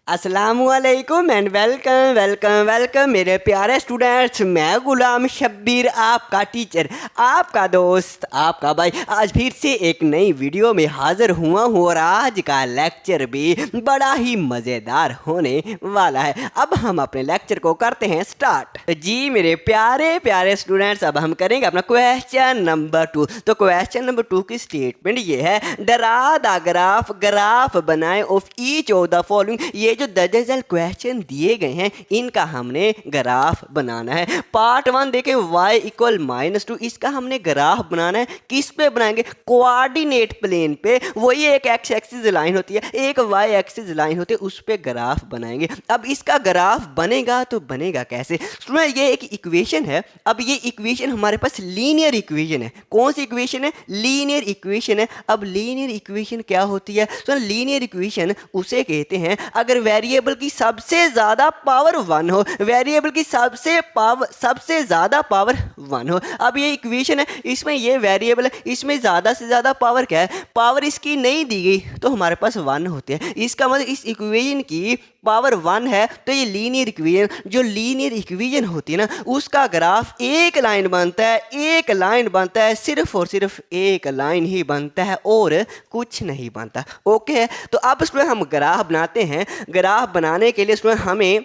अस्सलामुअलैकुम and welcome welcome welcome मेरे प्यारे स्टूडेंट्स। मैं गुलाम शब्बीर, आपका टीचर, आपका दोस्त, आपका भाई आज फिर से एक नई वीडियो में हाजिर हुआ हूँ और आज का लेक्चर भी बड़ा ही मज़ेदार होने वाला है। अब हम अपने लेक्चर को करते हैं स्टार्ट। जी मेरे प्यारे प्यारे स्टूडेंट्स, अब हम करेंगे अपना क्वेश्चन नंबर 2। तो क्वेश्चन नंबर 2 की स्टेटमेंट ये है, डरा द ग्राफ बनाए of each of the following. ये जो दर्जन क्वेश्चन दिए गए हैं इनका हमने ग्राफ बनाना है। पार्ट 1 देखें y इक्वल -2, इसका हमने ग्राफ बनाना है। किस पे बनाएंगे? कोऑर्डिनेट प्लेन पे। वही एक एक्स एक्सिस लाइन होती है, एक वाई एक्सिस लाइन होती है, उस पे ग्राफ बनाएंगे। अब इसका ग्राफ बनेगा तो बनेगा कैसे? सुनो, ये एक इक्वेशन है। अब ये इक्वेशन हमारे पास लीनियर इक्वेशन है। कौन सी इक्वेशन है? लीनियर इक्वेशन है। अब लीनियर इक्वेशन क्या होती है? सुनो, लीनियर इक्वेशन उसे कहते हैं अगर वेरिएबल की सबसे ज्यादा पावर 1 हो, वेरिएबल की सबसे ज्यादा पावर 1 हो। अब ये इक्वेशन है, इसमें ये वेरिएबल है, इसमें ज्यादा से ज्यादा पावर क्या है? पावर इसकी नहीं दी गई तो हमारे पास 1 होते हैं। इसका मतलब इस इक्वेशन की पावर 1 है तो ये लीनियर इक्वेशन, जो लीनियर इक्वेशन होती है ना, उसका ग्राफ एक लाइन बनता है, एक लाइन बनता है, सिर्फ और सिर्फ एक लाइन ही बनता है और कुछ नहीं बनता। ओके, तो अब इसमें हम ग्राफ बनाते हैं। ग्राफ बनाने के लिए इसमें हमें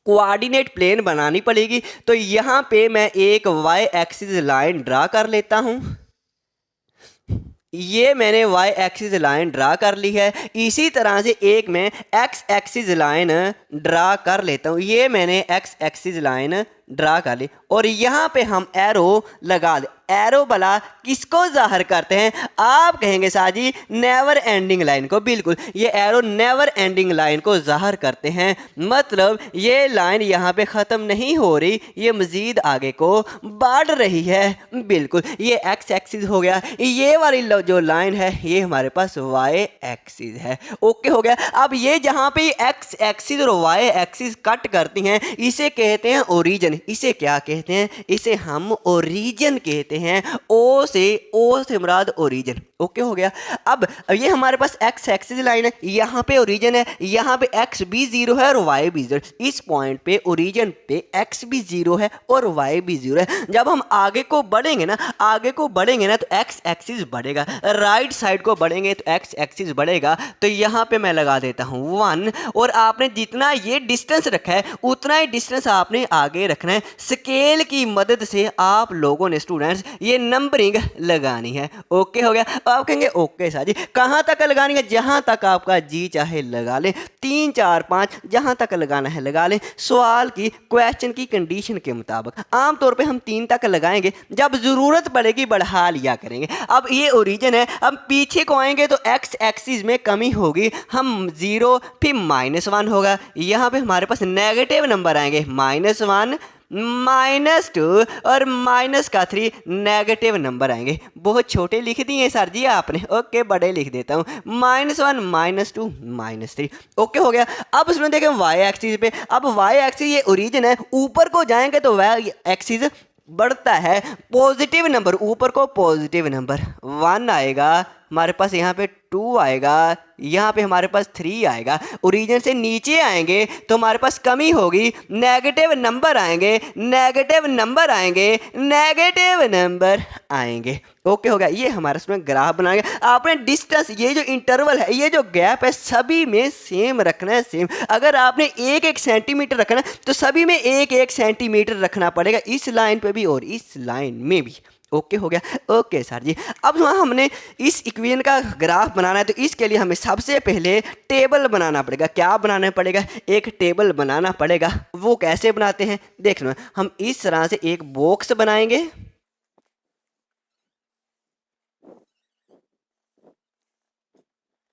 कोऑर्डिनेट प्लेन बनानी पड़ेगी। तो यहाँ पे मैं एक वाई एक्सिस लाइन ड्रा कर लेता हूँ। ये मैंने y एक्सिस लाइन ड्रा कर ली है। इसी तरह से एक मैं x एक्सिस लाइन ड्रा कर लेता हूँ। ये मैंने x एक्सिस लाइन ड्रा कर ली और यहाँ पे हम एरो लगा दे। एरो भला किसको जाहिर करते हैं? आप कहेंगे साजी नेवर एंडिंग लाइन को। बिल्कुल, ये एरो नेवर एंडिंग लाइन को जाहिर करते हैं। मतलब ये लाइन यहाँ पे ख़त्म नहीं हो रही, ये मज़ीद आगे को बढ़ रही है। बिल्कुल, ये एक्स एक्सिस हो गया। ये वाली जो लाइन है ये हमारे पास वाई एक्सिस है। ओके हो गया। अब ये जहाँ पे एक्स एक्सिस और वाई एक्सिस कट करती हैं इसे कहते हैं ओरिजिन। इसे क्या कहते हैं? इसे हम ओरिजिन कहते हैं। ओ से मुराद ओरिजिन। ओके हो गया। अब ये हमारे पास एक्स एक्सिस लाइन है, यहाँ पे ओरिजिन है, यहाँ पे एक्स भी 0 है और वाई भी 0। इस पॉइंट पे ओरिजिन पे एक्स भी 0 है और वाई भी 0 है। जब हम आगे को बढ़ेंगे ना तो एक्स एक्सिस बढ़ेगा, राइट साइड को बढ़ेंगे तो एक्स एक्सिस बढ़ेगा। तो यहाँ पे मैं लगा देता हूँ 1 और आपने जितना ये डिस्टेंस रखा है उतना ही डिस्टेंस आपने आगे रखना है। स्केल की मदद से आप लोगों ने स्टूडेंट्स ये नंबरिंग लगानी है। ओके हो गया। आप कहेंगे ओके सर जी, कहाँ तक लगानी है? जहाँ तक आपका जी चाहे लगा लें, 3 4 5 जहाँ तक लगाना है लगा लें। सवाल की क्वेश्चन की कंडीशन के मुताबिक आमतौर पे हम 3 तक लगाएंगे, जब ज़रूरत पड़ेगी बढ़ा लिया करेंगे। अब ये ओरिजिन है, अब पीछे को आएंगे तो एक्स एक्सिस में कमी होगी, हम 0 फिर -1 होगा। यहाँ पे हमारे पास नेगेटिव नंबर आएंगे, -1 -2 और -3 नेगेटिव नंबर आएंगे। बहुत छोटे लिख दिए सर जी आपने। ओके, बड़े लिख देता हूँ, -1 -2 -3। ओके हो गया। अब उसमें देखें वाई एक्सिस पे। अब वाई एक्सिस ये ओरिजिन है, ऊपर को जाएंगे तो वाई एक्सिस बढ़ता है। पॉजिटिव नंबर, ऊपर को पॉजिटिव नंबर 1 आएगा, हमारे पास यहाँ पे 2 आएगा, यहाँ पे हमारे पास 3 आएगा। ओरिजिन से नीचे आएंगे तो हमारे पास कमी होगी, नेगेटिव नंबर आएंगे, नेगेटिव नंबर आएंगे, नेगेटिव नंबर आएंगे। ओके हो गया। ये हमारे इसमें ग्राफ बनाएंगे। आपने डिस्टेंस, ये जो इंटरवल है, ये जो गैप है, सभी में सेम रखना है, सेम। अगर आपने 1-1 सेंटीमीटर रखना है तो सभी में 1-1 सेंटीमीटर रखना पड़ेगा, इस लाइन पे भी और इस लाइन में भी। ओके हो गया। ओके सर जी। अब हमने इस इक्वेशन का ग्राफ बनाना है तो इसके लिए हमें सबसे पहले टेबल बनाना पड़ेगा। क्या बनाना पड़ेगा? एक टेबल बनाना पड़ेगा। वो कैसे बनाते हैं देख लो। हम इस तरह से एक बॉक्स बनाएंगे।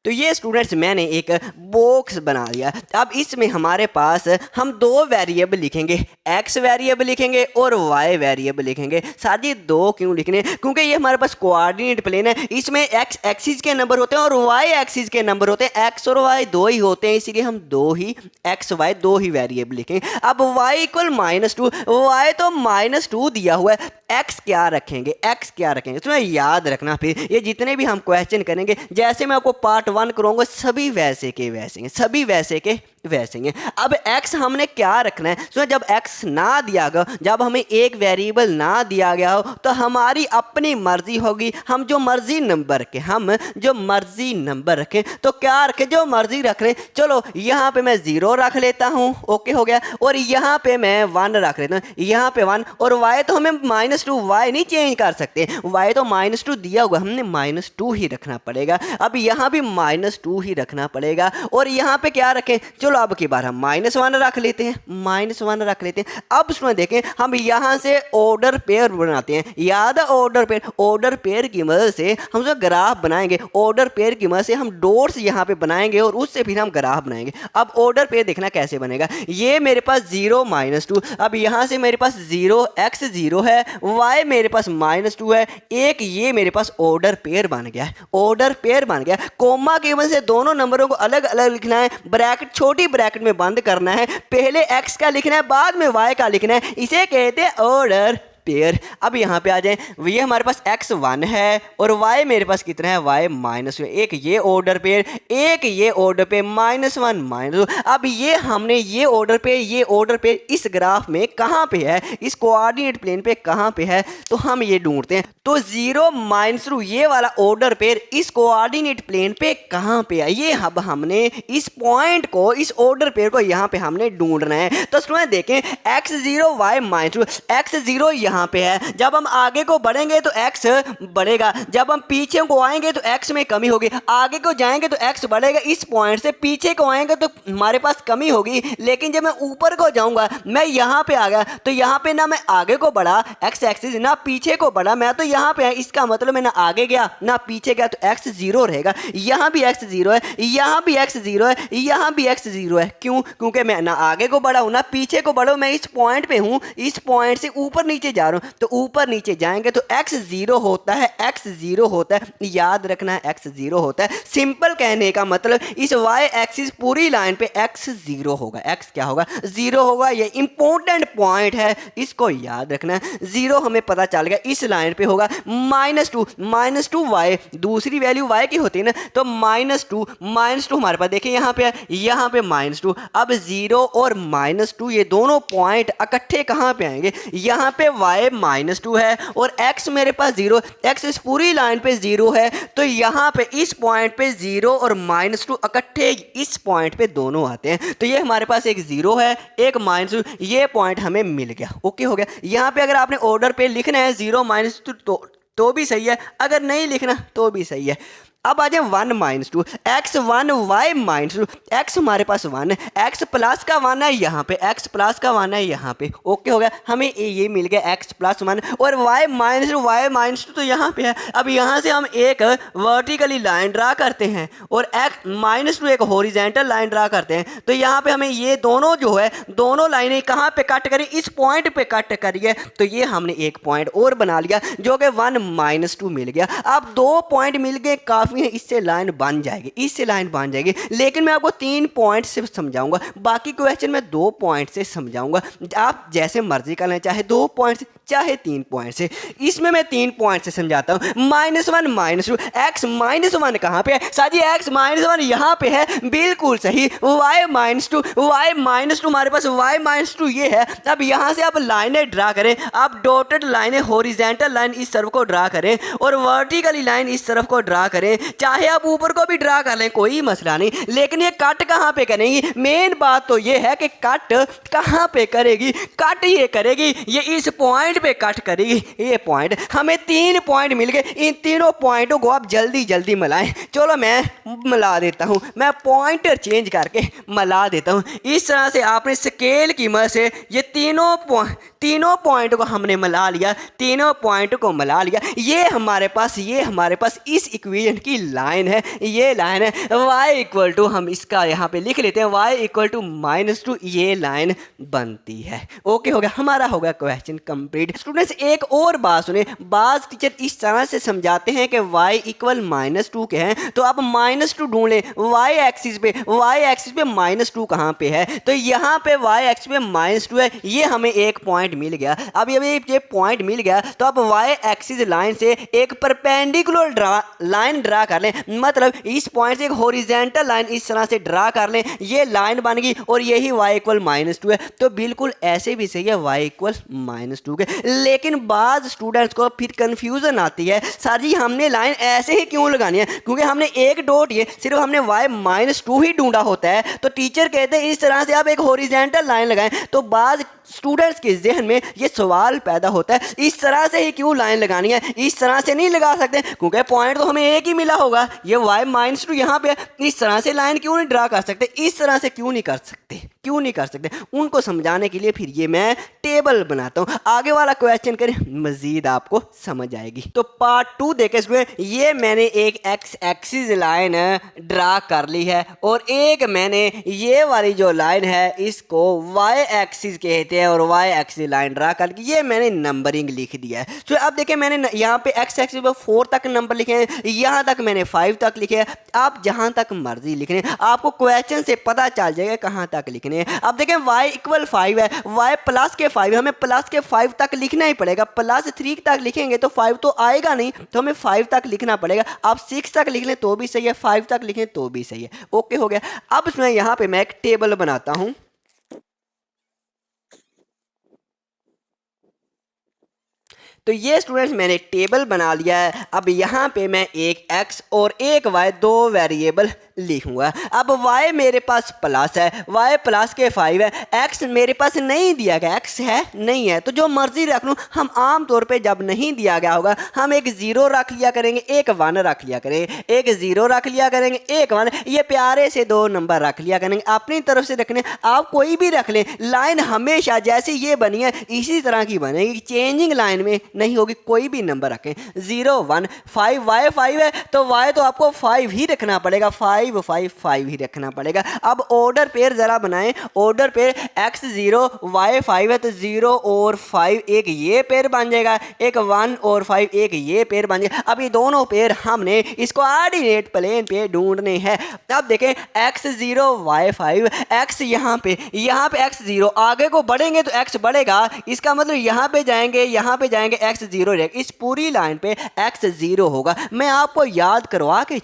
तो ये स्टूडेंट्स मैंने एक बॉक्स बना लिया। अब इसमें हमारे पास हम 2 वेरिएबल लिखेंगे, x वेरिएबल लिखेंगे और y वेरिएबल लिखेंगे। सर जी 2 क्यों लिखने? क्योंकि ये हमारे पास कोऑर्डिनेट प्लेन है, इसमें x एक्सिस के नंबर होते हैं और y एक्सिस के नंबर होते हैं। x और y 2 ही होते हैं, इसीलिए हम 2 ही वेरिएबल लिखेंगे। अब y इक्वल -2, y तो -2 दिया हुआ है एक्स क्या रखेंगे, एक्स क्या रखेंगे। तो याद रखना फिर ये जितने भी हम क्वेश्चन करेंगे, जैसे मैं आपको पार्ट 1 करूँगा, सभी वैसे के वैसे हैं, सभी वैसे के वैसे हैं। अब x हमने क्या रखना है, सुनो जब x ना दिया गया, जब हमें एक वेरिएबल ना दिया गया हो, तो हमारी अपनी मर्जी होगी, हम जो मर्जी नंबर रखें, हम जो मर्जी नंबर रखें। तो क्या रखें, जो मर्जी रख लें। चलो यहाँ पे मैं 0 रख लेता हूँ, ओके हो गया, और यहाँ पे मैं 1 रख लेता हूँ, यहाँ पे 1, और y तो हमें -2, y नहीं चेंज कर सकते, y तो -2 दिया हुआ, हमने -2 ही रखना पड़ेगा। अब यहाँ भी -2 ही रखना पड़ेगा, और यहाँ पे क्या रखें, चलो अब की बार हम -1 रख लेते हैं, -1 रख लेते हैं। अब इसमें देखें, हम यहाँ से ऑर्डर पेयर बनाते हैं, याद है ऑर्डर पेयर, ऑर्डर पेयर की मदद से हम जो ग्राफ बनाएंगे, ऑर्डर पेयर की मदद से हम डॉट्स यहाँ पे बनाएंगे, और उससे फिर हम ग्राफ बनाएंगे। अब ऑर्डर पेयर देखना कैसे बनेगा, ये मेरे पास 0 -2, अब यहाँ से मेरे पास 0 x 0 है, y मेरे पास -2 है, एक ये मेरे पास ऑर्डर पेयर बन गया है, ऑर्डर पेयर बन गया। कोमा की वजह से दोनों नंबरों को अलग अलग लिखना है, ब्रैकेट छोटी ब्रैकेट में बंद करना है, पहले x का लिखना है, बाद में y का लिखना है, इसे कहते हैं ऑर्डर पेयर। अब यहाँ पे आ जाए, ये हमारे पास x1 है और y मेरे पास कितना है, y -2, एक ये ऑर्डर पेयर, एक ये ऑर्डर पेयर, -1 -2। अब ये हमने ये ऑर्डर पेयर, ये ऑर्डर पेयर इस ग्राफ में कहाँ पे है, इस कोऑर्डिनेट प्लेन पे कहाँ पे है, तो हम ये ढूंढते हैं। तो 0 -2 ये वाला ऑर्डर पेयर इस कोऑर्डिनेट प्लेन पे कहाँ पे है, ये अब हमने इस पॉइंट को, इस ऑर्डर पेयर को यहाँ पे हमने ढूंढना है। तो स्टूडेंट देखें, x0 y -2, x0 यहाँ पे है, जब हम आगे को बढ़ेंगे तो x बढ़ेगा, जब हम पीछे को आएंगे तो x में कमी होगी, आगे को जाएंगे तो x बढ़ेगा, इस पॉइंट से पीछे को आएंगे तो हमारे पास कमी होगी। लेकिन जब मैं ऊपर को जाऊंगा, मैं यहाँ पे आ गया, तो यहाँ पे ना मैं आगे को बढ़ा x एक्सिस, ना पीछे को बढ़ा, मैं तो यहाँ पे है, इसका मतलब मैं ना आगे गया ना पीछे गया, तो x 0 रहेगा। यहाँ भी x 0 है, यहाँ भी x 0 है, यहाँ भी x 0 है। क्यों? क्योंकि मैं ना आगे को बढ़ा हूँ ना पीछे को बढ़ा हूँ, मैं इस पॉइंट पे हूँ, इस पॉइंट से ऊपर नीचे जा रहा हूँ, तो ऊपर नीचे जाएंगे तो x 0 होता है, x 0 होता है, याद रखना है x 0 होता है। सिंपल कहने का मतलब इस y एक्सिस पूरी लाइन पे x 0 होगा, x क्या होगा, 0 होगा। ये इंपॉर्टेंट पॉइंट है, इसको याद रखना है। 0 हमें पता चल गया, इस लाइन पे होगा -2 y, दूसरी वैल्यू y की होती है ना, तो -2 हमारे पास देखिए यहाँ पे है, यहाँ पे -2। अब 0 और -2 ये दोनों पॉइंट इकट्ठे कहाँ पे आएंगे, यहाँ पे y -2 है और x मेरे पास 0, x इस पूरी लाइन पे 0 है, तो यहाँ पे इस पॉइंट पे 0 और -2 इकट्ठे इस पॉइंट पे दोनों आते हैं। तो ये हमारे पास एक 0 है, एक -2, ये पॉइंट हमें मिल गया, ओके हो गया। यहाँ पे अगर आपने ऑर्डर पे लिखना है 0 -2 तो भी सही है, अगर नहीं लिखना तो भी सही है। अब आ जाए 1 -2, x1 y -2, x हमारे पास 1 है, x प्लस का 1 है यहाँ पे, x प्लस का 1 है यहाँ पे, ओके हो गया। हमें ये मिल गया x प्लस 1 और y -2 तो यहाँ पे है। अब यहाँ से हम एक वर्टिकली लाइन ड्रा करते हैं और x -2 एक हॉरिजॉन्टल लाइन ड्रा करते हैं। तो यहाँ पे हमें ये दोनों जो है, दोनों लाइनें कहाँ पे कट करी, इस पॉइंट पे कट करी है, तो ये हमने एक पॉइंट और बना लिया जो कि 1 -2 मिल गया। अब 2 पॉइंट मिल गए, काफी है, इससे लाइन बन जाएगी, इससे लाइन बन जाएगी। लेकिन मैं आपको 3 पॉइंट से समझाऊंगा, बाकी क्वेश्चन में 2 पॉइंट से समझाऊंगा। आप जैसे मर्जी कर लें, चाहे 2 पॉइंट से चाहे 3 पॉइंट से। इसमें मैं 3 पॉइंट से समझाता हूँ। -1 -2, x -1 कहाँ पे है साजी, x -1 यहाँ पे है, बिल्कुल सही। y -2 हमारे पास y -2 ये है। अब यहाँ से आप लाइनें ड्रा करें, आप डॉटेड लाइनें, हॉरिजॉन्टल लाइन इस तरफ को ड्रा करें और वर्टिकली लाइन इस तरफ को ड्रा करें, चाहे आप ऊपर को भी ड्रा कर लें, कोई मसला नहीं। लेकिन ये कट कहाँ पे करेंगी, मेन बात तो ये है कि कट कहाँ पे करेगी, कट ये करेगी, ये इस पॉइंट पे कट करेगी। ये पॉइंट, हमें 3 पॉइंट मिल गए, इन तीनों पॉइंटों को आप जल्दी जल्दी मिलाएं। चलो मैं मिला देता हूँ, मैं पॉइंटर चेंज करके मिला देता हूँ। इस तरह से आपने स्केल की मदद से ये तीनों पॉइंट को हमने मिला लिया, तीनों पॉइंट को मिला लिया। ये हमारे पास इस इक्वेशन की लाइन है, ये लाइन है y = हम इसका यहाँ पे लिख लेते हैं, y = -2, ये लाइन बनती है। ओके हो गया, हमारा हो गया क्वेश्चन कंप्लीट। स्टूडेंट्स एक और बात सुने, बाज टीचर इस तरह से समझाते हैं कि y = -2 के हैं, तो आप -2 ढूंढ लें y एक्सिस पे, -2 कहाँ पे है, तो यहाँ पे y एक्सिस पे -2 है, ये हमें एक पॉइंट मिल गया। अब ये पॉइंट मिल गया तो अब वाई एक्सिस लाइन से एक परपेंडिकुलर लाइन ड्रा कर लें, मतलब इस पॉइंट से एक हॉरिजॉन्टल लाइन इस तरह से ड्रा कर लें, ये लाइन बन गई और यही y इक्वल -2 है। तो बिल्कुल ऐसे भी सही है y इक्वल -2 के। लेकिन बाज़ स्टूडेंट्स को फिर कंफ्यूजन आती है, सर जी हमने लाइन ऐसे ही क्यों लगानी है, क्योंकि हमने एक डॉट ये सिर्फ हमने y -2 ही ढूंढा होता है। तो टीचर कहते हैं इस तरह से आप एक हॉरिजॉन्टल लाइन लगाएं। तो बाज़ स्टूडेंट्स के जहन में ये सवाल पैदा होता है इस तरह से ही क्यों लाइन लगानी है, इस तरह से नहीं लगा सकते क्योंकि पॉइंट तो हमें एक ही मिला होगा, ये y -2 यहाँ पे, इस तरह से लाइन क्यों नहीं ड्रा कर सकते, इस तरह से क्यों नहीं कर सकते, क्यों नहीं कर सकते। उनको समझाने के लिए फिर ये मैं टेबल बनाता हूँ। आगे वाला क्वेश्चन करें, मजीद आपको समझ आएगी। तो पार्ट 2 देखें, इसमें ये मैंने एक एक्स एक्सिस लाइन ड्रा कर ली है और एक मैंने ये वाली जो लाइन है इसको वाई एक्सिस कहते हैं और वाई एक्सिस लाइन ड्रा कर ये मैंने नंबरिंग लिख दिया है। तो अब देखिए मैंने यहाँ पे एक्स एक्सिस पर 4 तक नंबर लिखे हैं, यहाँ तक मैंने 5 तक लिखे हैं। आप जहाँ तक मर्जी लिखने, आपको क्वेश्चन से पता चल जाएगा कहाँ तक लिखने। अब देखें y इक्वल 5 है, y प्लस के 5, हमें प्लस के 5 तक लिखना ही पड़ेगा। प्लस 3 तक लिखेंगे तो 5 तो आएगा नहीं, तो हमें 5 तक लिखना पड़ेगा। आप 6 तक लिख लें तो भी सही है, 5 तक लिखें तो भी सही है। ओके हो गया। अब इसमें यहाँ पे मैं एक टेबल बनाता हूँ। तो ये स्टूडेंट्स मैंने टेबल बना लिया है। अब यहाँ पे मैं एक x और एक y दो वेरिएबल लिखूंगा। अब y मेरे पास प्लस है, y प्लस के 5 है, x मेरे पास नहीं दिया गया, x है नहीं है, तो जो मर्जी रख लूँ। हम आम तौर पे जब नहीं दिया गया होगा हम एक 0 रख लिया करेंगे, एक 1 रख लिया करेंगे, एक 0 रख लिया करेंगे, एक 1, ये प्यारे से 2 नंबर रख लिया करेंगे। अपनी तरफ से रखने, आप कोई भी रख लें, लाइन हमेशा जैसे ये बनी है इसी तरह की बनेगी, चेंजिंग लाइन में नहीं होगी। कोई भी नंबर रखें, 0 1 5, y 5 है तो y तो आपको 5 ही रखना पड़ेगा, 5 5 5 ही रखना पड़ेगा। अब ऑर्डर पेयर जरा बनाएं, ऑर्डर पेयर x 0 y 5 है तो 0 और 5 एक ये पेयर बन जाएगा, एक 1 और 5 एक ये पेयर बन जाएगा। अब ये दोनों पेयर हमने इसको ऑर्डिनेट प्लेन पे ढूंढने हैं। अब देखें x 0 y 5, x यहाँ पे x 0, आगे को बढ़ेंगे तो x बढ़ेगा, इसका मतलब यहाँ पे जाएंगे x 0 रहेगा, इस पूरी लाइन पे x 0 होगा। मैं आपको याद करवा के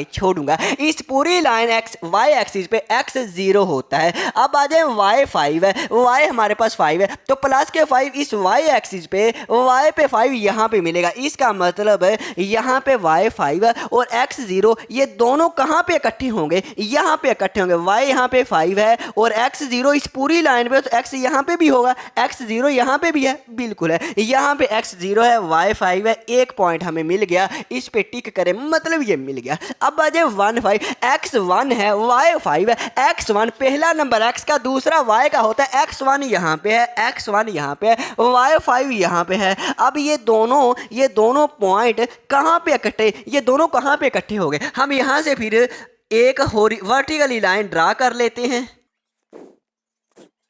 छोड़ूंगा, इस पूरी लाइन x y एक्सिस पे x 0 होता है। अब आ जाए y 5 है, y हमारे पास 5 है तो प्लस के 5 इस y एक्सिस पे, y पे 5 यहाँ पे मिलेगा, इसका मतलब है यहाँ पे y 5 है और x 0, ये दोनों कहाँ पे इकट्ठे होंगे, यहाँ पे इकट्ठे होंगे। y यहाँ पे 5 है और x 0 इस पूरी लाइन पे, तो x यहाँ पे भी होगा, x 0 यहाँ पे भी है, बिल्कुल है, यहाँ पे x 0 है, y 5 है, एक पॉइंट हमें मिल गया, इस पे टिक करें, मतलब ये मिल गया। अब आ जाए 1 5, x 1 है y 5 है, x 1 पहला नंबर x का, दूसरा y का होता है, x 1 यहाँ पे है, x 1 यहाँ पे है, y 5 यहाँ पे है। अब ये दोनों पॉइंट कहाँ पे इकट्ठे, ये दोनों कहाँ पे इकट्ठे हो गए। हम यहाँ से फिर एक वर्टिकली लाइन ड्रा कर लेते हैं।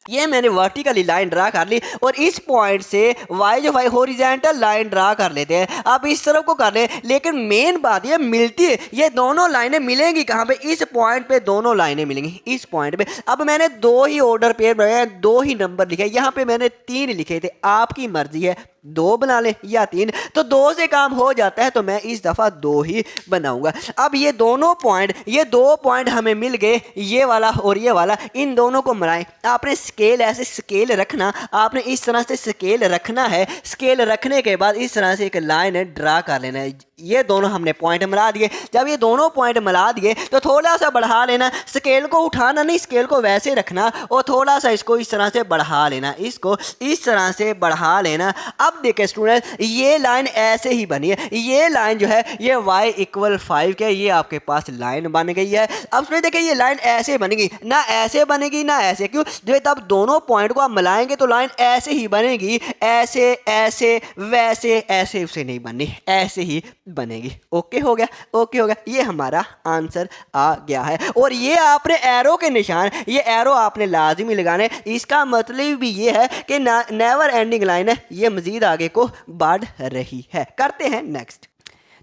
ये मैंने वर्टिकली लाइन ड्रा कर ली और इस पॉइंट से y जो भाई हॉरिजॉन्टल लाइन ड्रा कर लेते हैं। अब इस तरफ को कर ले, लेकिन मेन बात ये मिलती है, ये दोनों लाइनें मिलेंगी कहाँ पे, इस पॉइंट पे दोनों लाइनें मिलेंगी, इस पॉइंट पे। अब मैंने 2 ही ऑर्डर पेयर बनाए, 2 ही नंबर लिखे, यहाँ पे मैंने 3 लिखे थे, आपकी मर्जी है 2 बना ले या 3, तो 2 से काम हो जाता है तो मैं इस दफ़ा 2 ही बनाऊंगा। अब ये दो पॉइंट हमें मिल गए, ये वाला और ये वाला, इन दोनों को मिलाएं। आपने स्केल ऐसे स्केल रखना, आपने इस तरह से स्केल रखना है। स्केल रखने के बाद इस तरह से एक लाइन ड्रा कर लेना है। ये दोनों हमने पॉइंट मिला दिए। जब ये दोनों पॉइंट मिला दिए तो थोड़ा सा बढ़ा लेना, स्केल को उठाना नहीं, स्केल को वैसे रखना और थोड़ा सा इसको इस तरह से बढ़ा लेना, इसको इस तरह से बढ़ा लेना। अब देखिए स्टूडेंट, ये लाइन ऐसे ही बनी है, ये लाइन जो है ये y इक्वल 5 के, ये आपके पास लाइन बन गई है। अब उसमें देखिए ये लाइन ऐसे बनेगी, ना ऐसे बनेगी ना ऐसे, क्यों, जो तब दोनों पॉइंट को आप मिलाएंगे तो लाइन ऐसे ही बनेगी, ऐसे ऐसे वैसे, ऐसे उसे नहीं बननी, ऐसे ही बनेगी। ओके हो गया, ओके हो गया, ये हमारा आंसर आ गया है। और ये आपने एरो के निशान, ये एरो आपने लाजमी लगाने, इसका मतलब भी ये है कि नेवर एंडिंग लाइन है, ये मजीद आगे को बढ़ रही है। करते हैं नेक्स्ट।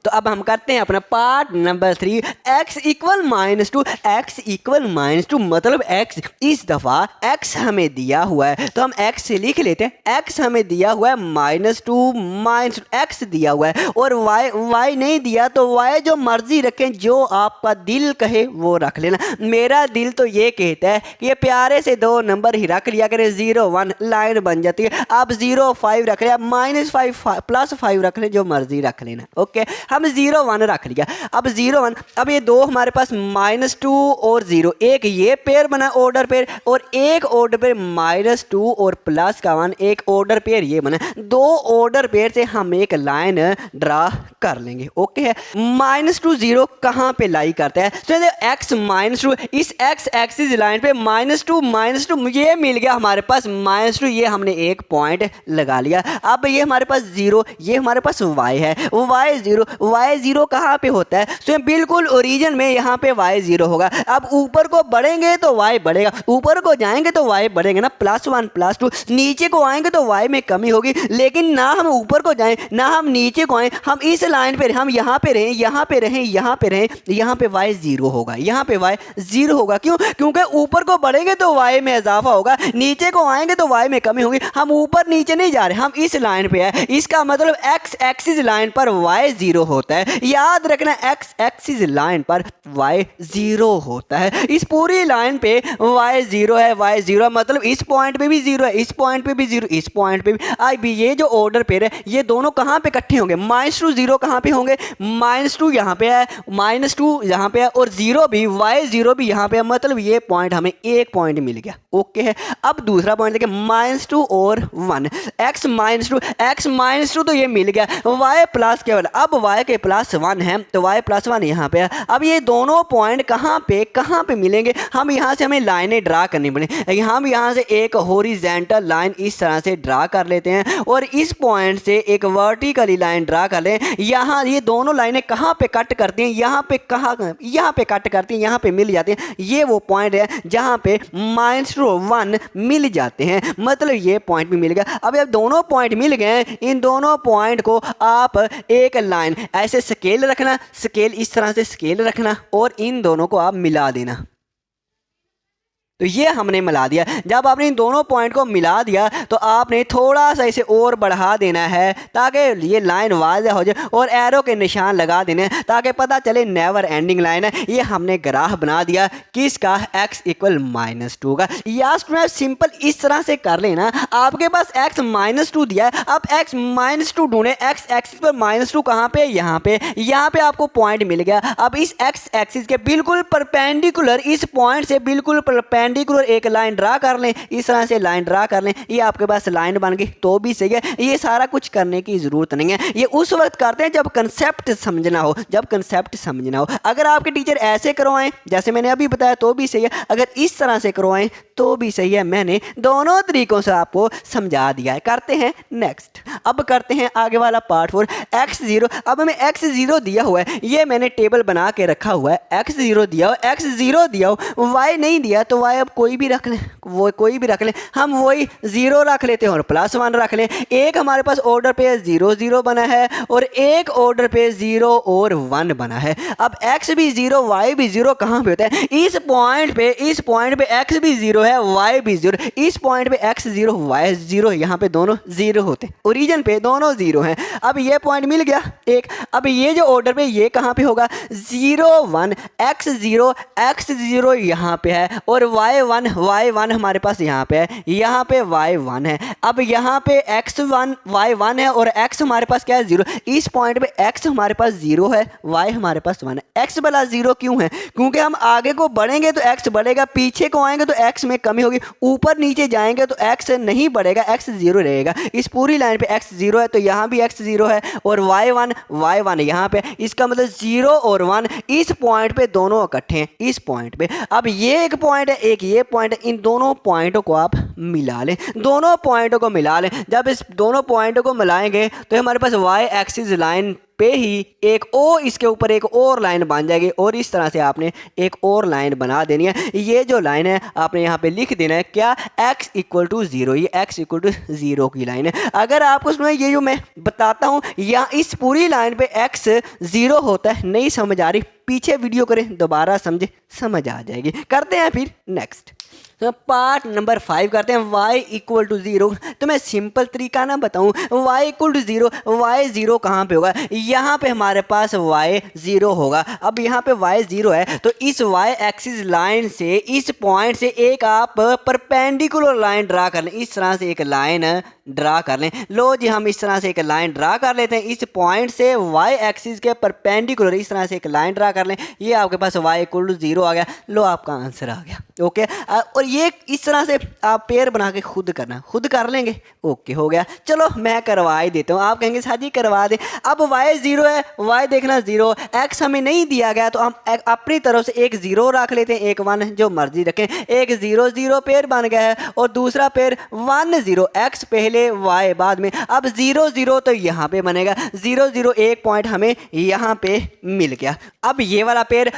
तो अब हम करते हैं अपना part number 3, x equal -2, x equal -2 मतलब x इस दफ़ा x हमें दिया हुआ है तो हम x से लिख लेते हैं। x हमें दिया हुआ है -2 x दिया हुआ है और y नहीं दिया तो y जो मर्जी रखें, जो आपका दिल कहे वो रख लेना। मेरा दिल तो ये कहता है कि ये प्यारे से 2 नंबर ही रख लिया करें, 0 1 लाइन बन जाती है। आप 0 5 रख लें, आप -5 +5 रख लें, जो मर्जी रख लेना। ओके, हम 0 1 रख लिया। अब 0 1, अब ये 2 हमारे पास -2 और 0, एक ये पेयर बना ऑर्डर पेयर और एक ऑर्डर पेयर -2 और +1 एक ऑर्डर पेयर ये बना। 2 ऑर्डर पेयर से हम एक लाइन ड्रा कर लेंगे। ओके है, -2 0 कहाँ पे लाई करता है? तो x -2, इस x एक्सिस लाइन पे -2 ये मिल गया हमारे पास -2, ये हमने एक पॉइंट लगा लिया। अब ये हमारे पास 0, ये हमारे पास y है, y 0 कहाँ पे होता है? तो बिल्कुल ओरिजिन में यहाँ पे y 0 होगा। अब ऊपर को बढ़ेंगे तो y बढ़ेगा, ऊपर को जाएंगे तो y बढ़ेगा ना, +1 +2। नीचे को आएंगे तो y में कमी होगी, लेकिन ना हम ऊपर को जाएं ना हम नीचे को आए, हम इस लाइन पे हम यहाँ पे रहें, यहाँ पे रहें, यहाँ पे रहें, यहाँ पे y 0 होगा, यहाँ पे y 0 होगा। क्यों? क्योंकि ऊपर को बढ़ेंगे तो y में इजाफा होगा, नीचे को आएंगे तो y में कमी होगी। हम ऊपर नीचे नहीं जा रहे, हम इस लाइन पे है, इसका मतलब x एक्सिस लाइन पर y 0 होता है। याद रखना, x एक्सिस लाइन पर y 0 होता है। इस पूरी लाइन पे y 0 है, y 0 मतलब इस पॉइंट पे भी 0 है, इस पॉइंट पे भी 0, इस पॉइंट पे भी। अब ये जो ऑर्डर पेयर है ये दोनों कहाँ पे इकट्ठे होंगे? -2 0 कहाँ पे होंगे? -2 यहाँ पे है, -2 यहाँ पे है और 0 भी, y 0 भी यहाँ पे है, मतलब ये पॉइंट हमें एक पॉइंट मिल गया। ओके है, अब दूसरा पॉइंट देखिए, -2 और 1, x -2 तो ये मिल गया, y प्लस केवल, अब y के +1 है तो y +1 यहाँ पे है। अब ये दोनों पॉइंट कहाँ पे मिलेंगे? हम यहाँ से हमें लाइनें ड्रा करनी पड़े। हम यहाँ से एक हॉरिजॉन्टल लाइन इस तरह से ड्रा कर लेते हैं और इस पॉइंट से एक वर्टिकली लाइन ड्रा कर लें। यहाँ ये दोनों लाइनें कहाँ पे कट करती हैं? यहाँ पे कट करती हैं, यहाँ पे मिल जाती हैं। ये वो पॉइंट है जहाँ पे -1 मिल जाते हैं, मतलब ये पॉइंट भी मिल गया। अब ये दोनों पॉइंट मिल गए, इन दोनों पॉइंट को आप एक लाइन ऐसे स्केल रखना, स्केल इस तरह से स्केल रखना और इन दोनों को आप मिला देना। तो ये हमने मिला दिया। जब आपने इन दोनों पॉइंट को मिला दिया तो आपने थोड़ा सा इसे और बढ़ा देना है ताकि ये लाइन वाज़ेह हो जाए और एरो के निशान लगा देने ताकि पता चले नेवर एंडिंग लाइन है। ये हमने ग्राफ बना दिया किसका? x इक्वल -2 का। या स्टूडेंट सिंपल इस तरह से कर लेना, आपके पास x -2 दिया है, अब x -2 ढूंढे, x एक्सिस पर -2 कहाँ पे? यहाँ पे आपको पॉइंट मिल गया। अब इस x एक्सिस के बिल्कुल परपेंडिकुलर, इस पॉइंट से बिल्कुल परपेंडिकुलर एक लाइन ड्रा कर लें, इस तरह से लाइन ड्रा कर लें, ये आपके पास लाइन बन गई तो भी सही है। ये सारा कुछ करने की जरूरत नहीं है, ये उस वक्त करते हैं जब कंसेप्ट समझना हो। अगर आपके टीचर ऐसे करवाएं जैसे मैंने अभी बताया तो भी सही है, अगर इस तरह से करवाएं तो भी सही है। मैंने दोनों तरीकों से आपको समझा दिया है। करते हैं नेक्स्ट, अब करते हैं आगे वाला पार्ट 4, x0। अब हमें x0 दिया हुआ है, ये मैंने टेबल बना के रखा हुआ है। x0 दिया हो, y नहीं दिया तो y अब कोई भी रख लें, हम वही 0 रख लेते हैं और +1 रख लें। एक हमारे पास ऑर्डर पे 0 0 बना है और एक ऑर्डर पे 0 और 1 बना है। अब x भी 0 y भी 0 कहाँ पे होता है? इस पॉइंट पे x भी 0 है, y भी 0, इस पॉइंट पे x 0 y 0, यहाँ पे दोनों 0 होते हैं, ओरिजिन पे दोनों 0 हैं। अब ये पॉइंट मिल गया एक। अब ये जो ऑर्डर पे ये कहाँ पे होगा? 0 1 x 0 यहाँ पे है और y 1 हमारे पास यहाँ पे है, यहाँ पे y 1 है। अब यहाँ पे x 1 y 1 है और x हमारे पास क्या है? 0। इस पॉइंट पे x हमारे पास 0 है, y हमारे पास 1 है। x भला 0 क्यों है? क्योंकि हम आगे को बढ़ेंगे तो x बढ़ेगा, पीछे को आएंगे तो x में कमी होगी, ऊपर नीचे जाएंगे तो x नहीं बढ़ेगा, x 0 रहेगा। इस पूरी लाइन पे x 0 है तो यहाँ भी x 0 है और y 1 यहाँ पे, इसका मतलब 0 और 1 इस पॉइंट पे दोनों इकट्ठे हैं, इस पॉइंट पे। अब ये एक पॉइंट है, एक ये पॉइंट है, इन दोनों पॉइंटों को आप मिला लें, दोनों पॉइंटों को मिला लें। जब इस दोनों पॉइंटों को मिलाएंगे तो हमारे पास y एक्सिस लाइन पे ही एक और इसके ऊपर एक और लाइन बन जाएगी और इस तरह से आपने एक और लाइन बना देनी है। ये जो लाइन है आपने यहाँ पे लिख देना है क्या, x इक्वल टू 0, ये x इक्वल टू 0 की लाइन है। अगर आपको सुना ये जो मैं बताता हूँ या इस पूरी लाइन पे x 0 होता है, नहीं समझ आ रही पीछे वीडियो करें दोबारा समझे, समझ आ जाएगी। करते हैं फिर नेक्स्ट, तो पार्ट नंबर 5 करते हैं y इक्वल टू 0। तो मैं सिंपल तरीका ना बताऊं, y इक्वल टू 0, y 0 कहाँ पे होगा, यहाँ पे हमारे पास y 0 होगा। अब यहाँ पे y 0 है तो इस y एक्सिस लाइन से इस पॉइंट से एक आप परपेंडिकुलर लाइन ड्रा कर लें, इस तरह से एक लाइन ड्रा कर लें। लो जी हम इस तरह से एक लाइन ड्रा कर लेते हैं, इस पॉइंट से y एक्सिस के परपेंडिकुलर इस तरह से एक लाइन ड्रा कर लें। ये आपके पास y इक्वल टू 0 आ गया, लो आपका आंसर आ गया। ओके, और ये इस तरह से आप पेयर बना के खुद करना, खुद कर लेंगे। ओके हो गया, चलो मैं करवा ही देता हूँ। आप कहेंगे साजी करवा दे, अब y 0 है, y देखना 0, x हमें नहीं दिया गया तो हम अपनी तरफ से एक 0 रख लेते हैं, एक 1 जो मर्जी रखें। एक 0 0 पेयर बन गया है और दूसरा पेयर 1 0, x पहले y बाद में। अब 0 0 तो यहाँ पे बनेगा, 0 0 एक पॉइंट हमें यहाँ पे मिल गया। अब ये वाला पेयर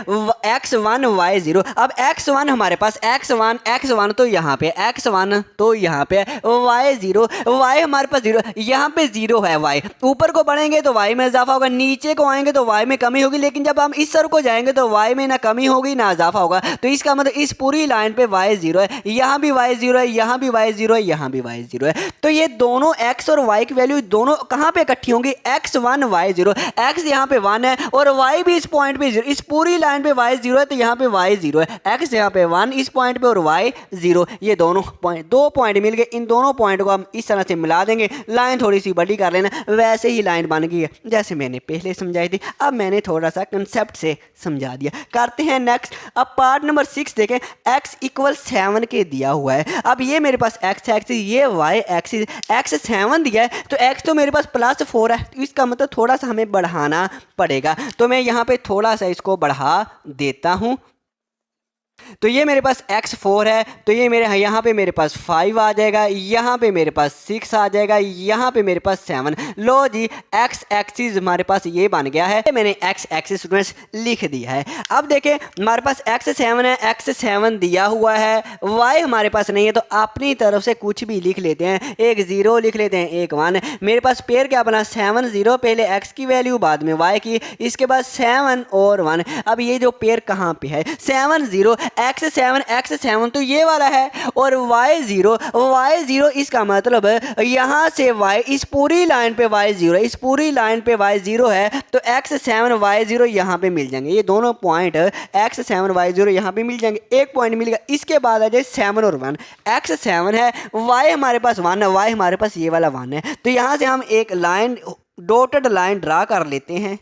x1 y 0, अब x1 हमारे पास x1 तो यहाँ पे, x1 तो यहाँ पे, y 0, y हमारे पास 0, यहाँ पे 0 है y। ऊपर को बढ़ेंगे तो y में इजाफा होगा, नीचे को आएंगे तो y में कमी होगी, लेकिन जब हम इस सर को जाएंगे तो y में ना कमी होगी ना इजाफा होगा। तो इसका मतलब इस पूरी लाइन पे y 0 है, यहाँ भी y 0 है, यहाँ भी y 0 है, यहाँ भी y 0 है। तो ये दोनों x और y की वैल्यू दोनों कहाँ पे इकट्ठी होंगी, x1 y 0, x यहाँ पे 1 है और y भी इस पॉइंट पे 0, इस पूरी लाइन पे y 0 है तो यहाँ पे y 0 है, x यहाँ पे 1 इस पॉइंट पे और y 0, ये दोनों पॉइंट, दो पॉइंट मिल गए। इन दोनों पॉइंट को हम इस तरह से मिला देंगे, लाइन थोड़ी सी बड़ी कर लेना, वैसे ही लाइन बन गई है जैसे मैंने पहले समझाई थी। अब मैंने थोड़ा सा कंसेप्ट से समझा दिया। करते हैं नेक्स्ट, अब पार्ट नंबर 6 देखें, x इक्वल 7 के दिया हुआ है। अब ये मेरे पास x एक्सिस, ये y एक्सिस, x 7 दिया है तो x तो मेरे पास +4 है, तो इसका मतलब थोड़ा सा हमें बढ़ाना पड़ेगा। तो मैं यहाँ पे थोड़ा सा इसको बढ़ा देता हूँ। तो ये मेरे पास x4 है तो ये मेरे यहाँ पे मेरे पास 5 आ जाएगा, यहाँ पे मेरे पास 6 आ जाएगा, यहाँ पे मेरे पास 7। लो जी x एक्सिस हमारे पास ये बन गया है, मैंने x एक्सिस स्टूडेंट्स लिख दिया है। अब देखें हमारे पास x7 है, x7 दिया हुआ है, y हमारे पास नहीं है तो अपनी तरफ से कुछ भी लिख लेते हैं, एक 0 लिख लेते हैं, एक 1। मेरे पास पेयर क्या बना, 7 0, पहले x की वैल्यू बाद में y की, इसके बाद 7 और 1। अब ये जो पेयर कहाँ पे है, 7 0 x7 तो ये वाला है और y0 इसका मतलब यहाँ से y इस पूरी लाइन पे y0 है, इस पूरी लाइन पे y0 है तो x7 y0 यहाँ पे मिल जाएंगे। ये दोनों पॉइंट x7 y0 यहाँ पे मिल जाएंगे, एक पॉइंट मिलेगा। इसके बाद आ जाए 7 और 1, x7 है, y हमारे पास 1 है, y हमारे पास ये वाला 1 है। तो यहाँ से हम एक लाइन, डॉटेड लाइन ड्रा कर लेते हैं।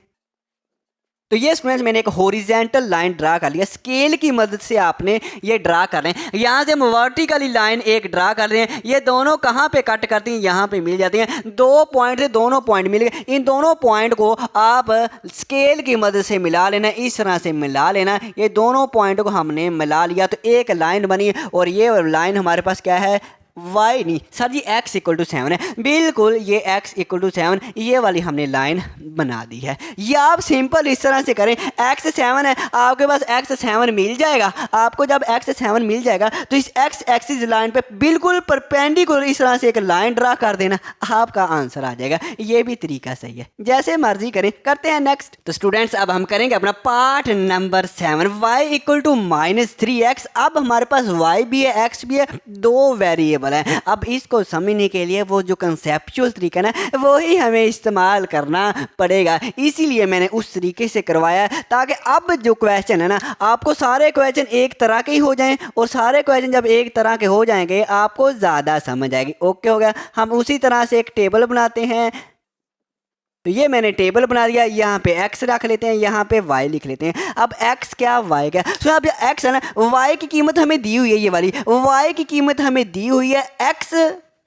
तो ये स्टूडेंट्स मैंने एक हॉरिजॉन्टल लाइन ड्रा कर लिया, स्केल की मदद से आपने ये ड्रा कर लें। यहाँ से हम वर्टिकली लाइन एक ड्रा कर रहे हैं, ये दोनों कहाँ पे कट करती हैं, यहाँ पे मिल जाती हैं। दो पॉइंट से दोनों पॉइंट मिल गए, इन दोनों पॉइंट को आप स्केल की मदद से मिला लेना, इस तरह से मिला लेना। ये दोनों पॉइंट को हमने मिला लिया तो एक लाइन बनी और ये लाइन हमारे पास क्या है, y नहीं sir ji x equal to 7 है, बिल्कुल ये x इक्वल टू 7 ये वाली हमने लाइन बना दी है। ये आप सिंपल इस तरह से करें, x 7 है, आपके पास x 7 मिल जाएगा। आपको जब x 7 मिल जाएगा तो इस x एक्सिस लाइन पे बिल्कुल परपेंडिकुलर इस तरह से एक लाइन ड्रा कर देना, आपका आंसर आ जाएगा। ये भी तरीका सही है, जैसे मर्जी करें। करते हैं नेक्स्ट। तो स्टूडेंट्स अब हम करेंगे अपना part number 7, y equal to -3x। अब हमारे पास y भी है x भी है, दो वेरिएबल है। अब इसको समझने के लिए वो जो कंसेप्चुअल तरीका ना वो ही हमें इस्तेमाल करना पड़ेगा, इसीलिए मैंने उस तरीके से करवाया ताकि अब जो क्वेश्चन है ना आपको सारे क्वेश्चन एक तरह के ही हो जाएं, और सारे क्वेश्चन जब एक तरह के हो जाएंगे आपको ज़्यादा समझ आएगी। ओके हो गया। हम उसी तरह से एक टेबल बनाते हैं। तो ये मैंने टेबल बना दिया, यहाँ पे x रख लेते हैं, यहाँ पे y लिख लेते हैं। अब x क्या y क्या, तो अब x है ना, y की कीमत हमें दी हुई है, ये वाली y की कीमत हमें दी हुई है x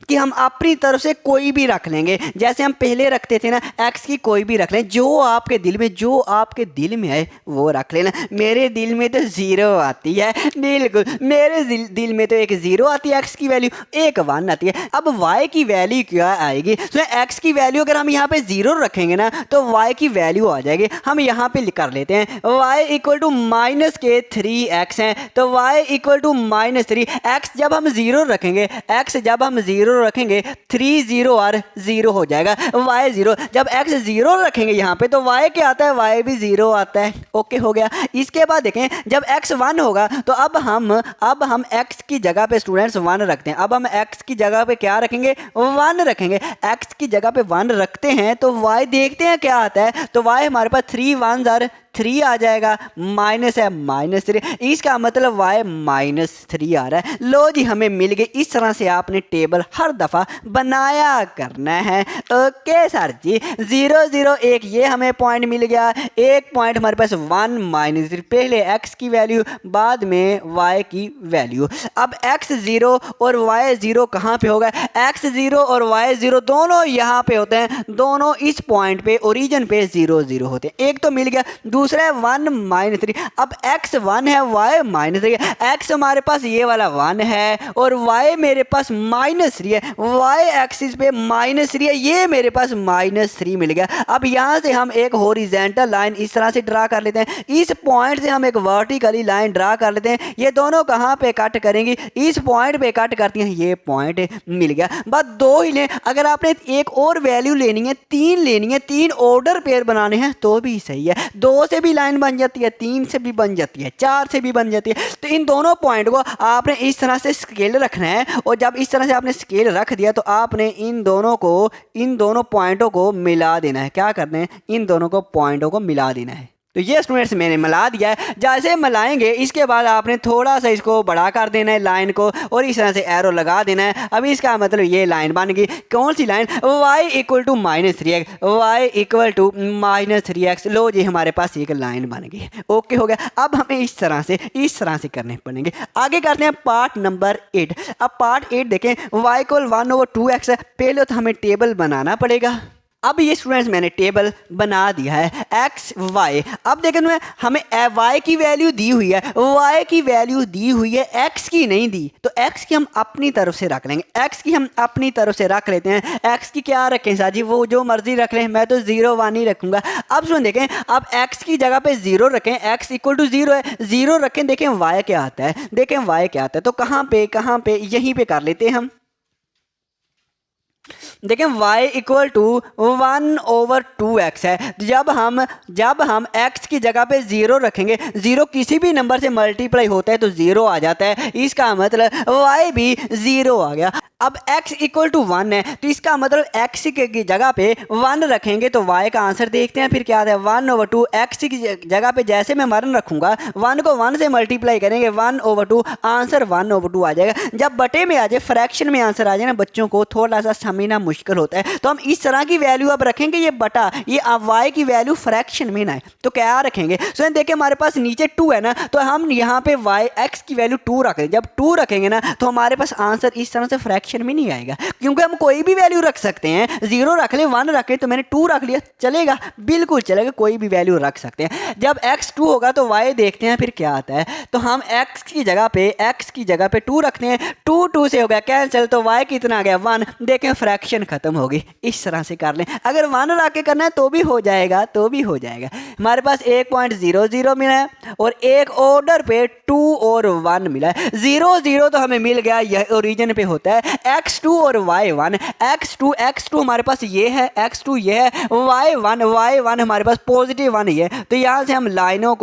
कि हम अपनी तरफ से कोई भी रख लेंगे, जैसे हम पहले रखते थे ना, x की कोई भी रख लें, जो आपके दिल में है वो रख लेना। मेरे दिल में तो 0 आती है, बिल्कुल मेरे दिल में तो एक 0 आती है x की वैल्यू, एक 1 आती है। अब y की वैल्यू क्या आएगी? तो x की वैल्यू अगर हम यहाँ पे 0 रखेंगे ना तो y की वैल्यू आ जाएगी। हम यहाँ पे कर लेते हैं y इक्वल टू माइनस के 3x है, तो y इक्वल टू -3। x जब हम 0 रखेंगे, x जब हम 0 रखेंगे 3 0 और 0 हो जाएगा, y 0। जब x 0 रखेंगे यहाँ पे तो y क्या आता है? y भी 0 आता है। ओके हो गया। इसके बाद देखें जब x 1 होगा तो अब हम x की जगह पे स्टूडेंट्स 1 रखते हैं। अब हम x की जगह पे क्या रखेंगे? 1 रखेंगे। x की जगह पे 1 रखते हैं तो y देखते हैं क्या आता है, तो y हमारे पास 3 1 और 3 आ जाएगा, माइनस है -3, इसका मतलब y -3 आ रहा है। लो जी हमें मिल गई। इस तरह से आपने टेबल हर दफ़ा बनाया करना है। ओके सर जी, 0 0 1 ये हमें पॉइंट मिल गया। एक पॉइंट हमारे पास 1 -3, पहले x की वैल्यू बाद में y की वैल्यू। अब x 0 और y 0 कहाँ पे होगा? x 0 और y 0 दोनों यहाँ पे होते हैं, दोनों इस पॉइंट पे ओरिजिन पे 0 0 होते हैं। एक तो मिल गया, दूसरा है 1 -3। अब x 1 है, y -3 है। x हमारे पास ये वाला 1 है और y मेरे पास -3 है, y एक्सिस पे -3 है, ये मेरे पास -3 मिल गया। अब यहाँ से हम एक हॉरिजॉन्टल लाइन इस तरह से ड्रा कर लेते हैं, इस पॉइंट से हम एक वर्टिकली लाइन ड्रा कर लेते हैं। ये दोनों कहाँ पे कट करेंगी? इस पॉइंट पे कट करती हैं, ये पॉइंट मिल गया। बस 2 ही लें। अगर आपने एक और वैल्यू लेनी है, 3 लेनी है, 3 ऑर्डर पेयर बनाने हैं तो भी सही है। 2 से भी लाइन बन जाती है, 3 से भी बन जाती है, 4 से भी बन जाती है। तो इन दोनों पॉइंट को आपने इस तरह से स्केल रखना है, और जब इस तरह से आपने स्केल रख दिया तो आपने इन दोनों पॉइंटों को मिला देना है। क्या करना है? इन दोनों को पॉइंटों को मिला देना है। तो ये स्टूडेंट्स मैंने मिला दिया है। जैसे मिलाएंगे इसके बाद आपने थोड़ा सा इसको बड़ा कर देना है लाइन को, और इस तरह से एरो लगा देना है। अभी इसका मतलब ये लाइन बन गई। कौन सी line? y equal to -3x, y equal to -3x। लो जी हमारे पास एक लाइन बन गई। ओके हो गया। अब हमें इस तरह से करने पड़ेंगे। आगे करते हैं पार्ट नंबर 8। अब पार्ट 8 देखें, y इक्वल 1/2x है। पहले तो हमें टेबल बनाना पड़ेगा। अब ये स्टूडेंट्स मैंने टेबल बना दिया है एक्स वाई। अब देखें हमें वाई की वैल्यू दी हुई है, वाई की वैल्यू दी हुई है, एक्स की नहीं दी, तो एक्स की हम अपनी तरफ से रख लेंगे। एक्स की हम अपनी तरफ से रख लेते हैं। एक्स की क्या रखें साजी? वो जो मर्जी रख लें, मैं तो 0 1 ही रखूंगा। अब सुन देखें, अब एक्स की जगह पे 0 रखें, एक्स इक्वल टू 0 है, 0 रखें। देखें वाई क्या आता है, देखें वाई क्या आता है। तो कहाँ पे यहीं पे कर लेते हैं हम। देखें y इक्वल टू 1/2x है। जब हम x की जगह पे 0 रखेंगे, 0 किसी भी नंबर से मल्टीप्लाई होता है तो 0 आ जाता है, इसका मतलब y भी 0 आ गया। अब x इक्वल टू 1 है, तो इसका मतलब x की जगह पे 1 रखेंगे तो y का आंसर देखते हैं फिर क्या आता है। 1/2 x की जगह पे जैसे मैं 1 रखूंगा, 1 को 1 से मल्टीप्लाई करेंगे, 1/2 आंसर 1/2 आ जाएगा। जब बटे में आ जाए, फ्रैक्शन में आंसर आ जाए ना, बच्चों को थोड़ा सा समझना मुश्किल होता है, तो हम इस तरह की वैल्यू अब रखेंगे, ये बटा, ये y की वैल्यू फ्रैक्शन में ना है तो क्या रखेंगे। सो देखिए हमारे पास नीचे 2 है ना, तो हम यहाँ पे y x की वैल्यू 2 रख दें। जब 2 रखेंगे ना तो हमारे पास आंसर इस तरह से फ्रैक्शन में नहीं आएगा, क्योंकि हम कोई भी वैल्यू रख सकते हैं। 0 रख ले, 1 रख ले, तो मैंने 2 रख लिया, चलेगा, बिल्कुल चलेगा, कोई भी वैल्यू रख सकते हैं। जब x 2 होगा तो y देखते हैं फिर क्या आता है। तो हम x की जगह पे 2 रखते हैं, 2 से हो गया कैंसिल, तो y कितना आ गया 1। देखें फ्रैक्शन खत्म होगी। इस तरह से कर लें। अगर 1 रख के करना है तो भी हो जाएगा, हमारे पास 1.00 मिला है और एक ऑर्डर पे 2 और 1 मिला है। 0 0 तो हमें मिल गया, यह ओरिजिन पे होता है। x2 और y1, x2 हमारे पास ये है, x2 ये है, y1 हमारे पास पॉजिटिव 1 ये है। तो यहाँ से हम लाइनों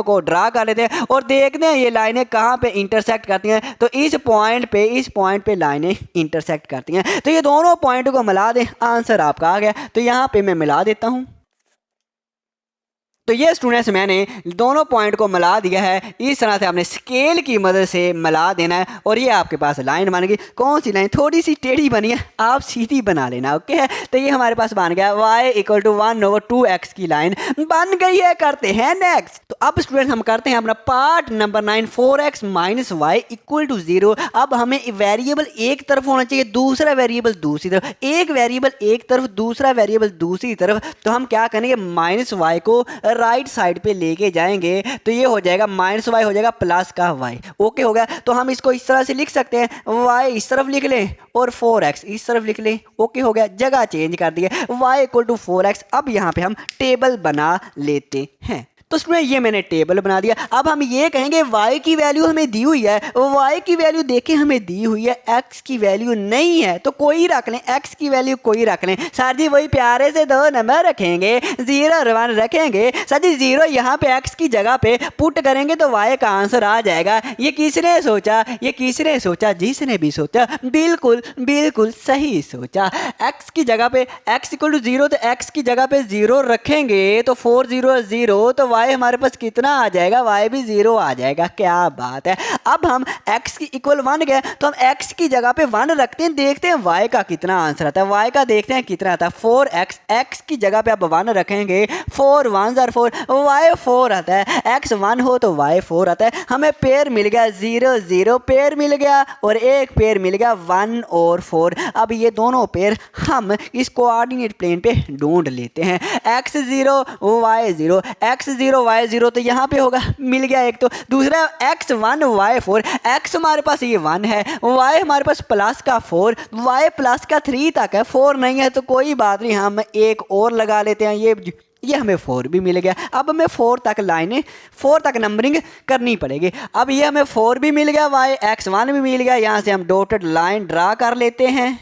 को ड्रा कर लेते हैं और देखते हैं ये लाइनें कहाँ पे इंटरसेक्ट करती हैं। तो इस पॉइंट पे लाइनें इंटरसेक्ट करती हैं। तो ये दोनों पॉइंट को मिला दें, आंसर आपका आ गया। तो यहाँ पे मैं मिला देता हूँ। तो ये स्टूडेंट्स मैंने दोनों पॉइंट को मिला दिया है। इस तरह से आपने स्केल की मदद से मिला देना है और ये आपके पास लाइन बन गई। कौन सी लाइन? थोड़ी सी टेढ़ी बनी है, आप सीधी बना लेना। ओके है, तो ये हमारे पास बन गया y = 1/2x की लाइन बन गई है। करते हैं नेक्स्ट। तो अब स्टूडेंट हम करते हैं अपना पार्ट नंबर 9, 4x - y = 0। अब हमें वेरिएबल एक तरफ होना चाहिए, दूसरा वेरिएबल दूसरी तरफ, एक वेरिएबल एक तरफ, दूसरा वेरिएबल दूसरी तरफ। तो हम क्या करेंगे, -y को राइट साइड पे लेके जाएंगे तो ये हो जाएगा -y हो जाएगा प्लस का y। ओके हो गया। तो हम इसको इस तरह से लिख सकते हैं, y इस तरफ लिख लें और 4x इस तरफ लिख लें। ओके हो गया, जगह चेंज कर दिया, y = 4x। अब यहाँ पे हम टेबल बना लेते हैं। तो उसमें ये मैंने टेबल बना दिया। अब हम ये कहेंगे y की वैल्यू हमें दी हुई है, y की वैल्यू देखें हमें दी हुई है, x की वैल्यू नहीं है तो कोई रख लें, x की वैल्यू कोई रख लें। सर जी वही प्यारे से दो नंबर रखेंगे, 0 और 1 रखेंगे। सर जी 0 यहाँ पे x की जगह पे पुट करेंगे तो y का आंसर आ जाएगा। ये किसने सोचा? ये किसने सोचा? जिसने भी सोचा बिल्कुल बिल्कुल सही सोचा। x की जगह पे x = 0 तो x की जगह पे 0 रखेंगे तो 4 0 0 तो y हमारे पास कितना आ जाएगा? y भी 0 आ जाएगा। क्या बात है। अब हम x की इक्वल 1 गए तो हम x की जगह पे 1 रखते हैं, देखते हैं y का कितना आंसर आता है। y का देखते हैं कितना आता है, 4x। x की जगह पे अब 1 रखेंगे, 4 1 4 y 4 आता है। x 1 हो तो y 4 आता है। हमें पेयर मिल गया 0 0 पेयर मिल गया और एक पेयर मिल गया 1 और 4। अब ये दोनों पेयर हम इस कोऑर्डिनेट प्लेन पे ढूंढ लेते हैं। x 0 y 0, x 0 y 0 तो यहाँ पे होगा, मिल गया एक। तो दूसरा x 1 y 4, x हमारे पास ये 1 है, y हमारे पास प्लस का 4, y प्लस का 3 तक है, 4 नहीं है तो कोई बात नहीं, हम एक और लगा लेते हैं। ये हमें 4 भी मिल गया। अब हमें 4 तक लाइनें 4 तक नंबरिंग करनी पड़ेगी। अब ये हमें 4 भी मिल गया, y x 1 भी मिल गया। यहाँ से हम डॉटेड लाइन ड्रा कर लेते हैं।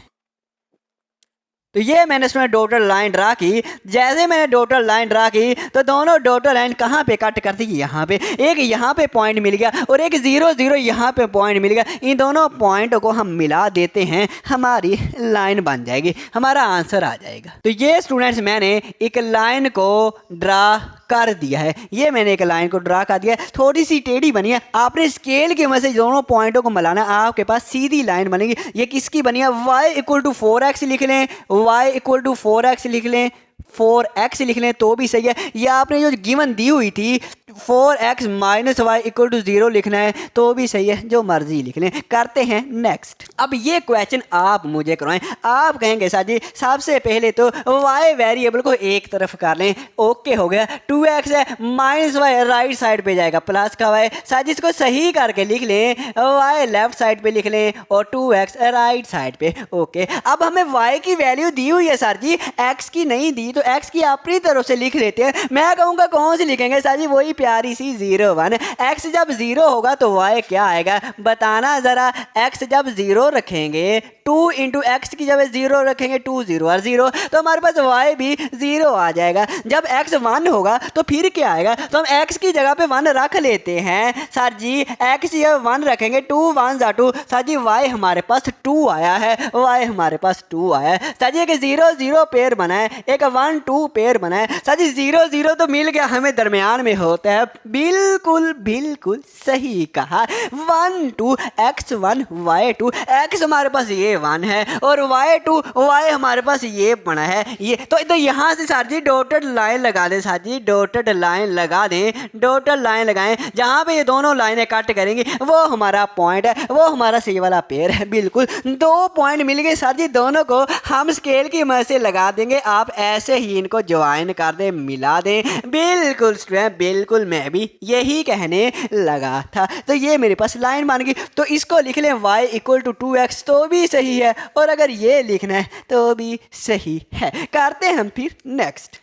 तो ये मैंने इसमें डॉटेड लाइन ड्रा की। जैसे मैंने डॉटेड लाइन ड्रा की तो दोनों डॉटेड लाइन कहाँ पे कट करती? यहाँ पे। एक यहाँ पे पॉइंट मिल गया और एक 0 0 यहाँ पे पॉइंट मिल गया। इन दोनों पॉइंटों को हम मिला देते हैं, हमारी लाइन बन जाएगी, हमारा आंसर आ जाएगा। तो ये स्टूडेंट्स मैंने एक लाइन को ड्रा कर दिया है। ये मैंने एक लाइन को ड्रा कर दिया है, थोड़ी सी टेढ़ी बनी है। आपने स्केल की मदद से दोनों पॉइंटों को मिलाना, आपके पास सीधी लाइन बनेगी। ये किसकी बनी है? y = 4x लिख लें, y = 4x लिख लें, 4x लिख लें तो भी सही है। या आपने जो गिवन दी हुई थी 4x - y = 0 लिखना है तो भी सही है, जो मर्जी लिख लें। करते हैं नेक्स्ट। अब ये क्वेश्चन आप मुझे करवाएं। आप कहेंगे सर जी सबसे पहले तो y वेरिएबल को एक तरफ कर लें। ओके हो गया। 2x है, -y राइट साइड पे जाएगा, प्लस का y। सर जी इसको सही करके लिख लें, y लेफ्ट साइड पे लिख लें और 2x राइट साइड पे। ओके। अब हमें y की वैल्यू दी हुई है सर जी, x की नहीं दी तो x की अपनी तरफ से लिख लेते हैं। मैं कहूँगा कौन सी लिखेंगे सर जी? वही प्यारी सी 0 1। x जब 0 होगा तो y क्या आएगा बताना ज़रा। x जब 0 रखेंगे 2 × x की जब 0 रखेंगे 2 0 और 0 तो हमारे पास y भी 0 आ जाएगा। जब x 1 होगा तो फिर क्या आएगा? तो हम x की जगह पे 1 रख लेते हैं। सर जी x जब 1 रखेंगे 2 1 2। सर जी y हमारे पास 2 आया है, y हमारे पास 2 आया है। सर जी एक 0 0 पेयर बना है, एक 1 2 पेयर बना है। सर जी 0 0 तो मिल गया, हमें दरमियान में होता है। बिल्कुल बिल्कुल सही कहा। 1 2 x 1 y 2। x हमारे पास ये 1 है और y 2 y हमारे पास ये बना है ये। तो यहाँ से सर जी डॉटेड लाइन लगा दें। सर जी डॉटेड लाइन लगा दें, डॉटेड लाइन लगाएं। जहाँ पे ये दोनों लाइनें कट करेंगी वो हमारा पॉइंट है, वो हमारा सी वाला पेयर है। बिल्कुल 2 पॉइंट मिल गए सर जी, दोनों को हम स्केल की मदद से लगा देंगे। आप ऐसे ही इनको ज्वाइन कर दें, मिला दें। बिल्कुल स्टूडेंट बिल्कुल मैं भी यही कहने लगा था। तो ये मेरे पास लाइन बन गई। तो इसको लिख लें y = 2x तो भी सही है, और अगर ये लिखना है तो भी सही है। करते हैं हम फिर नेक्स्ट।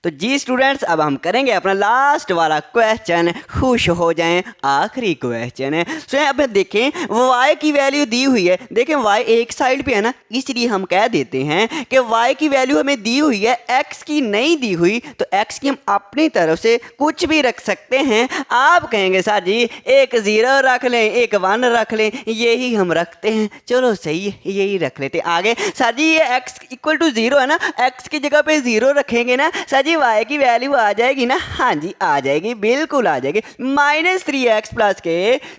तो जी स्टूडेंट्स अब हम करेंगे अपना लास्ट वाला क्वेश्चन। खुश हो जाएं, आखिरी क्वेश्चन है। तो अब देखें y की वैल्यू दी हुई है। देखें y एक साइड पे है ना, इसलिए हम कह देते हैं कि y की वैल्यू हमें दी हुई है, x की नहीं दी हुई तो x की हम अपनी तरफ से कुछ भी रख सकते हैं। आप कहेंगे सर जी एक 0 रख लें, एक 1 रख लें, यही हम रखते हैं। चलो सही है, यही रख लेते हैं। आगे सर जी ये x = 0 है ना, x की जगह पे 0 रखेंगे ना। सर जी y की वैल्यू आ जाएगी ना, हाँ जी आ जाएगी, बिल्कुल आ जाएगी। -3x प्लस के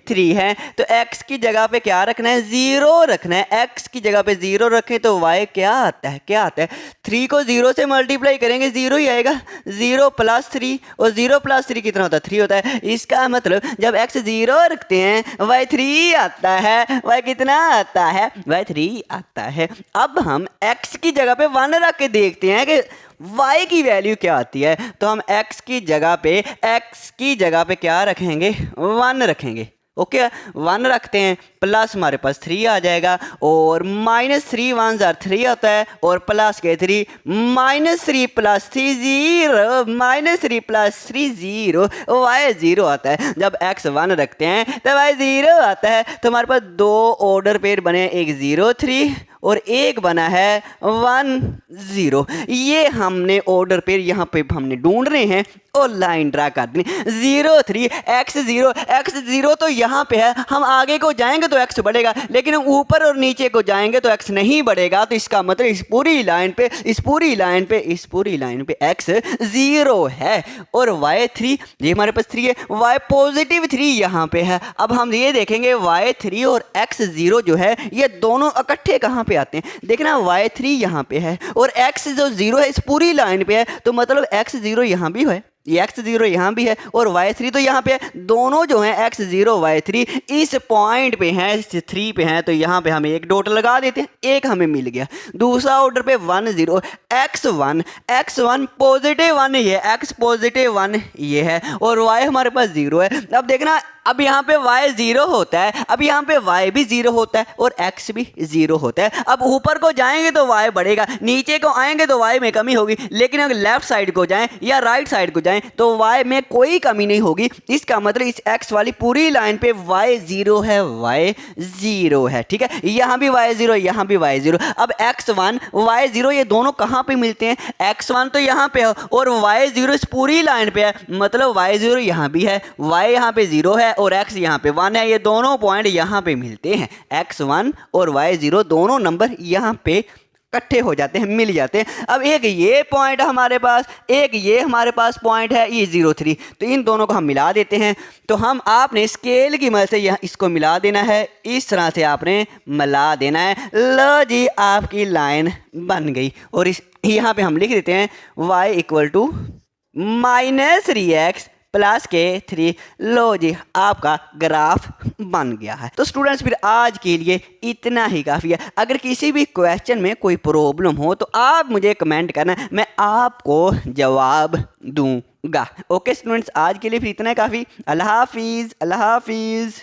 3 है, तो x की जगह पे क्या रखना है, 0 रखना है। x की जगह पे 0 रखें तो y क्या आता है, क्या आता है, 3 को 0 से मल्टीप्लाई करेंगे 0 ही आएगा। 0 + 3 और 0 + 3 कितना होता है, 3 होता है। इसका मतलब जब x 0 रखते हैं y 3 आता है, y कितना आता है, y 3 आता है। अब हम x की जगह पे 1 रख के देखते हैं कि y की वैल्यू क्या आती है। तो हम x की जगह पे क्या रखेंगे, 1 रखेंगे। ओके, 1 रखते हैं, प्लस हमारे पास 3 आ जाएगा, और -3 1 3 होता है, और प्लस के 3, -3 + 3 0, -3 + 3 0, y 0 आता है। जब x 1 रखते हैं तो y 0 आता है। तो हमारे पास 2 ऑर्डर पेयर बने, एक 0 3 और एक बना है 1 0। ये हमने ऑर्डर पेयर यहाँ पे हमने ढूंढ रहे हैं और लाइन ड्रा कर दी। 0 3 x 0 तो यहाँ पे है, हम आगे को जाएंगे तो x बढ़ेगा, लेकिन हम ऊपर और नीचे को जाएंगे तो x नहीं बढ़ेगा। तो इसका मतलब इस पूरी लाइन पे x 0 है, और y 3, ये हमारे पास 3 है, y +3 यहाँ पे है। अब हम ये देखेंगे y 3 और x 0 जो है ये दोनों इकट्ठे कहाँ पे आते हैं। देखना y 3 यहाँ पे है और x जो 0 है इस पूरी लाइन पे है, तो मतलब x 0 यहाँ भी है, ये x 0 यहाँ भी है, और y 3 तो यहाँ पे है। दोनों जो हैं x 0 y 3 इस पॉइंट पे हैं, इस 3 पे हैं, तो यहाँ पे हम एक डॉट लगा देते हैं, एक हमें मिल गया। दूसरा ऑर्डर पे 1 0 x1 +1 ये x +1 ये है, और y हमारे पास 0 है। अब देखना, अब यहाँ पे y 0 होता है, अब यहाँ पे y भी 0 होता है और x भी 0 होता है। अब ऊपर को जाएंगे तो y बढ़ेगा, नीचे को आएंगे तो y में कमी होगी, लेकिन अगर लेफ्ट साइड को जाएं या राइट साइड को जाएं तो y में कोई कमी नहीं होगी। इसका मतलब इस x वाली पूरी लाइन पे y 0 है, y 0 है, ठीक है। यहाँ भी y 0, यहाँ भी y 0। अब x1 y 0 ये दोनों कहाँ पे मिलते हैं, x1 तो यहाँ पे है और y 0 इस पूरी लाइन पे है, मतलब y 0 यहाँ भी है, y यहाँ पे 0 है और x यहाँ पे 1 है। ये दोनों पॉइंट यहाँ पे मिलते हैं, x1 और y 0 दोनों नंबर यहाँ पे इकट्ठे हो जाते हैं, मिल जाते हैं। अब एक ये पॉइंट हमारे पास, एक ये हमारे पास पॉइंट है, ये 0 3, तो इन दोनों को हम मिला देते हैं। तो हम आपने स्केल की मदद से यहाँ इसको मिला देना है, इस तरह से आपने मिला देना है। लो जी, आपकी लाइन बन गई, और इस यहाँ पे हम लिख देते हैं y = -3x + के 3। लो जी, आपका ग्राफ बन गया है। तो स्टूडेंट्स, फिर आज के लिए इतना ही काफ़ी है। अगर किसी भी क्वेश्चन में कोई प्रॉब्लम हो तो आप मुझे कमेंट करना, मैं आपको जवाब दूंगा। ओके स्टूडेंट्स, आज के लिए फिर इतना ही काफ़ी। अल्लाह हाफिज़, अल्लाह हाफिज़।